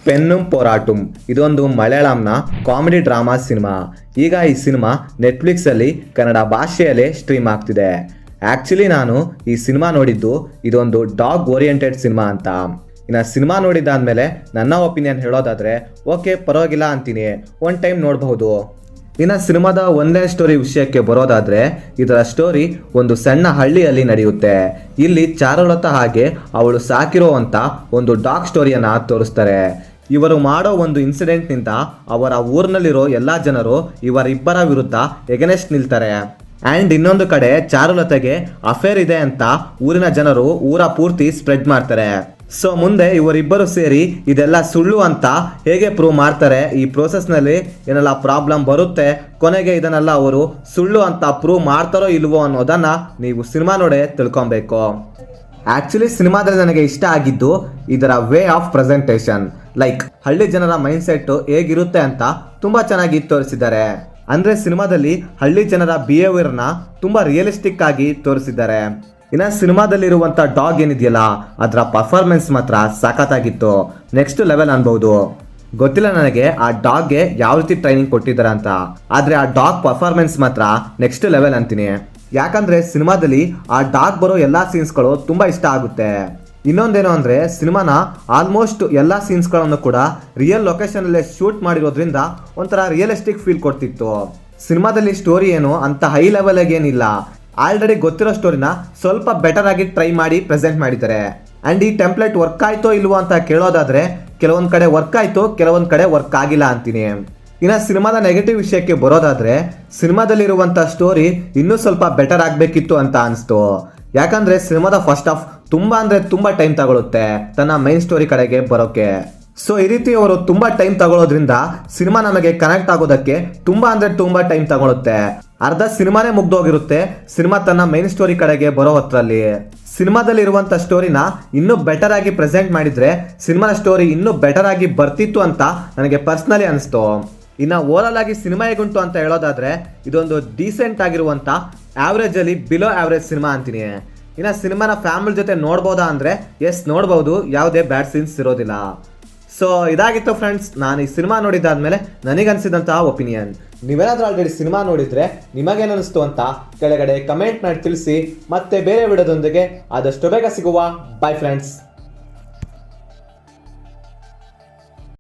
ಪೆನ್ನುಂ ಪೊರಾಟುಂ ಇದೊಂದು ಮಲಯಾಳಂನ comedy drama cinema. ಈಗ ಈ ಸಿನಿಮಾ ನೆಟ್ಫ್ಲಿಕ್ಸಲ್ಲಿ ಕನ್ನಡ ಭಾಷೆಯಲ್ಲೇ ಸ್ಟ್ರೀಮ್ ಆಗ್ತಿದೆ. ಆ್ಯಕ್ಚುಲಿ ನಾನು ಈ ಸಿನಿಮಾ ನೋಡಿದ್ದು ಇದೊಂದು ಡಾಗ್ ಓರಿಯೆಂಟೆಡ್ ಸಿನಿಮಾ ಅಂತ. ಇನ್ನು ಸಿನಿಮಾ ನೋಡಿದ್ದಾದಮೇಲೆ ನನ್ನ ಒಪಿನಿಯನ್ ಹೇಳೋದಾದರೆ ಓಕೆ ಪರವಾಗಿಲ್ಲ ಅಂತೀನಿ, ಒನ್ ಟೈಮ್ ನೋಡಬಹುದು. ಇನ್ನು ಸಿನಿಮಾದ ಒಂದೇ ಸ್ಟೋರಿ ವಿಷಯಕ್ಕೆ ಬರೋದಾದರೆ ಇದರ ಸ್ಟೋರಿ ಒಂದು ಸಣ್ಣ ಹಳ್ಳಿಯಲ್ಲಿ ನಡೆಯುತ್ತೆ. ಇಲ್ಲಿ ಚಾರುಲತಾ ಹಾಗೆ ಅವಳು ಸಾಕಿರುವಂಥ ಒಂದು ಡಾಗ್ ಸ್ಟೋರಿಯನ್ನು ತೋರಿಸ್ತಾರೆ. ಇವರು ಮಾಡೋ ಒಂದು ಇನ್ಸಿಡೆಂಟ್ನಿಂದ ಅವರ ಊರಿನಲ್ಲಿರೋ ಎಲ್ಲ ಜನರು ಇವರಿಬ್ಬರ ವಿರುದ್ಧ ಎಗನೆಸ್ಟ್ ನಿಲ್ತಾರೆ. ಆ್ಯಂಡ್ ಇನ್ನೊಂದು ಕಡೆ ಚಾರುಲತೆಗೆ ಅಫೇರ್ ಇದೆ ಅಂತ ಊರಿನ ಜನರು ಊರ ಪೂರ್ತಿ ಸ್ಪ್ರೆಡ್ ಮಾಡ್ತಾರೆ. ಸೊ ಮುಂದೆ ಇವರಿಬ್ಬರು ಸೇರಿ ಇದೆಲ್ಲ ಸುಳ್ಳು ಅಂತ ಹೇಗೆ ಪ್ರೂವ್ ಮಾಡ್ತಾರೆ, ಈ ಪ್ರೋಸೆಸ್ನಲ್ಲಿ ಏನೆಲ್ಲ ಪ್ರಾಬ್ಲಮ್ ಬರುತ್ತೆ, ಕೊನೆಗೆ ಇದನ್ನೆಲ್ಲ ಅವರು ಸುಳ್ಳು ಅಂತ ಪ್ರೂವ್ ಮಾಡ್ತಾರೋ ಇಲ್ವೋ ಅನ್ನೋದನ್ನು ನೀವು ಸಿನಿಮಾ ನೋಡೇ ತಿಳ್ಕೊಬೇಕು. ಆ್ಯಕ್ಚುಲಿ ಸಿನಿಮಾದಲ್ಲಿ ನನಗೆ ಇಷ್ಟ ಆಗಿದ್ದು ಇದರ ವೇ ಆಫ್ ಪ್ರೆಸೆಂಟೇಷನ್. ಲೈಕ್ ಹಳ್ಳಿ ಜನರ ಮೈಂಡ್ಸೆಟ್ಟು ಹೇಗಿರುತ್ತೆ ಅಂತ ತುಂಬ ಚೆನ್ನಾಗಿ ತೋರಿಸಿದ್ದಾರೆ. ಅಂದರೆ ಸಿನಿಮಾದಲ್ಲಿ ಹಳ್ಳಿ ಜನರ ಬಿಹೇವಿಯರ್ನ ತುಂಬ ರಿಯಲಿಸ್ಟಿಕ್ ಆಗಿ ತೋರಿಸಿದ್ದಾರೆ. ಇನ್ನು ಸಿನಿಮಾದಲ್ಲಿರುವಂಥ ಡಾಗ್ ಏನಿದೆಯಲ್ಲ ಅದರ ಪರ್ಫಾರ್ಮೆನ್ಸ್ ಮಾತ್ರ ಸಖತ್ತಾಗಿತ್ತು, ನೆಕ್ಸ್ಟ್ ಲೆವೆಲ್ ಅನ್ಬೋದು. ಗೊತ್ತಿಲ್ಲ ನನಗೆ ಆ ಡಾಗ್ಗೆ ಯಾವ ರೀತಿ ಟ್ರೈನಿಂಗ್ ಕೊಟ್ಟಿದ್ದಾರೆ ಅಂತ, ಆದರೆ ಆ ಡಾಗ್ ಪರ್ಫಾರ್ಮೆನ್ಸ್ ಮಾತ್ರ ನೆಕ್ಸ್ಟ್ ಲೆವೆಲ್ ಅಂತೀನಿ. ಯಾಕಂದರೆ ಸಿನಿಮಾದಲ್ಲಿ ಆ ಡಾಗ್ ಬರೋ ಎಲ್ಲ ಸೀನ್ಸ್ಗಳು ತುಂಬ ಇಷ್ಟ ಆಗುತ್ತೆ. ಇನ್ನೊಂದೇನು ಅಂದರೆ ಸಿನಿಮಾನ ಆಲ್ಮೋಸ್ಟ್ ಎಲ್ಲ ಸೀನ್ಸ್ಗಳನ್ನು ಕೂಡ ರಿಯಲ್ ಲೊಕೇಶನಲ್ಲೇ ಶೂಟ್ ಮಾಡಿರೋದ್ರಿಂದ ಒಂಥರ ರಿಯಲಿಸ್ಟಿಕ್ ಫೀಲ್ ಕೊಡ್ತಿತ್ತು. ಸಿನಿಮಾದಲ್ಲಿ ಸ್ಟೋರಿ ಏನು ಅಂತ ಹೈ ಲೆವೆಲ್ಗೆ ಏನಿಲ್ಲ, ಆಲ್ರೆಡಿ ಗೊತ್ತಿರೋ ಸ್ಟೋರಿನ ಸ್ವಲ್ಪ ಬೆಟರ್ ಆಗಿ ಟ್ರೈ ಮಾಡಿ ಪ್ರೆಸೆಂಟ್ ಮಾಡಿದ್ದಾರೆ. ಆ್ಯಂಡ್ ಈ ಟೆಂಪ್ಲೇಟ್ ವರ್ಕ್ ಆಯಿತೋ ಇಲ್ವೋ ಅಂತ ಕೇಳೋದಾದರೆ ಕೆಲವೊಂದು ಕಡೆ ವರ್ಕ್ ಆಯಿತು, ಕೆಲವೊಂದು ಕಡೆ ವರ್ಕ್ ಆಗಿಲ್ಲ ಅಂತೀನಿ. ಇನ್ನು ಸಿನಿಮಾದ ನೆಗೆಟಿವ್ ವಿಷಯಕ್ಕೆ ಬರೋದಾದರೆ ಸಿನಿಮಾದಲ್ಲಿರುವಂಥ ಸ್ಟೋರಿ ಇನ್ನೂ ಸ್ವಲ್ಪ ಬೆಟರ್ ಆಗಬೇಕಿತ್ತು ಅಂತ ಅನಿಸ್ತು. ಯಾಕಂದರೆ ಸಿನಿಮಾದ ಫಸ್ಟ್ ಹಾಫ್ ತುಂಬ ಅಂದರೆ ತುಂಬ ಟೈಮ್ ತಗೊಳುತ್ತೆ ತನ್ನ ಮೈನ್ ಸ್ಟೋರಿ ಕಡೆಗೆ ಬರೋಕ್ಕೆ. ಸೊ ಈ ರೀತಿ ಅವರು ತುಂಬ ಟೈಮ್ ತಗೊಳ್ಳೋದ್ರಿಂದ ಸಿನಿಮಾ ನಮಗೆ ಕನೆಕ್ಟ್ ಆಗೋದಕ್ಕೆ ತುಂಬ ಅಂದರೆ ತುಂಬ ಟೈಮ್ ತಗೊಳುತ್ತೆ. ಅರ್ಧ ಸಿನಿಮಾನೇ ಮುಗ್ದೋಗಿರುತ್ತೆ ಸಿನಿಮಾ ತನ್ನ ಮೈನ್ ಸ್ಟೋರಿ ಕಡೆಗೆ ಬರೋ ಹೊತ್ತರಲ್ಲಿ. ಸಿನಿಮಾದಲ್ಲಿ ಇರುವಂಥ ಸ್ಟೋರಿನ ಇನ್ನೂ ಬೆಟರ್ ಆಗಿ ಪ್ರೆಸೆಂಟ್ ಮಾಡಿದರೆ ಸಿನಿಮಾದ ಸ್ಟೋರಿ ಇನ್ನೂ ಬೆಟರ್ ಆಗಿ ಬರ್ತಿತ್ತು ಅಂತ ನನಗೆ ಪರ್ಸ್ನಲಿ ಅನಿಸ್ತು. ಇನ್ನು ಓವರಾಲ್ ಆಗಿ ಸಿನಿಮಾ ಹೇಗುಂಟು ಅಂತ ಹೇಳೋದಾದರೆ ಇದೊಂದು ಡೀಸೆಂಟ್ ಆಗಿರುವಂಥ ಆವ್ರೇಜಲ್ಲಿ ಬಿಲೋ ಆವ್ರೇಜ್ ಸಿನಿಮಾ ಅಂತೀನಿ. ಇನ್ನು ಸಿನಿಮಾನ ಫ್ಯಾಮಿಲಿ ಜೊತೆ ನೋಡ್ಬೋದಾ ಅಂದರೆ ಎಸ್ ನೋಡ್ಬೋದು, ಯಾವುದೇ ಬ್ಯಾಡ್ ಸೀನ್ಸ್ ಇರೋದಿಲ್ಲ. ಸೊ ಇದಾಗಿತ್ತು ಫ್ರೆಂಡ್ಸ್ ನಾನು ಈ ಸಿನಿಮಾ ನೋಡಿದ್ದಾದ್ಮೇಲೆ ನನಗನ್ಸಿದಂತಹ ಒಪಿನಿಯನ್. ನೀವೇನಾದರೂ ಆಲ್ರೆಡಿ ಸಿನಿಮಾ ನೋಡಿದರೆ ನಿಮಗೇನಿಸ್ತು ಅಂತ ಕೆಳಗಡೆ ಕಮೆಂಟ್ ಮಾಡಿ ತಿಳಿಸಿ. ಮತ್ತೆ ಬೇರೆ ವಿಡಿಯೋದೊಂದಿಗೆ ಆದಷ್ಟು ಬೇಗ ಸಿಗುವ. Bye friends.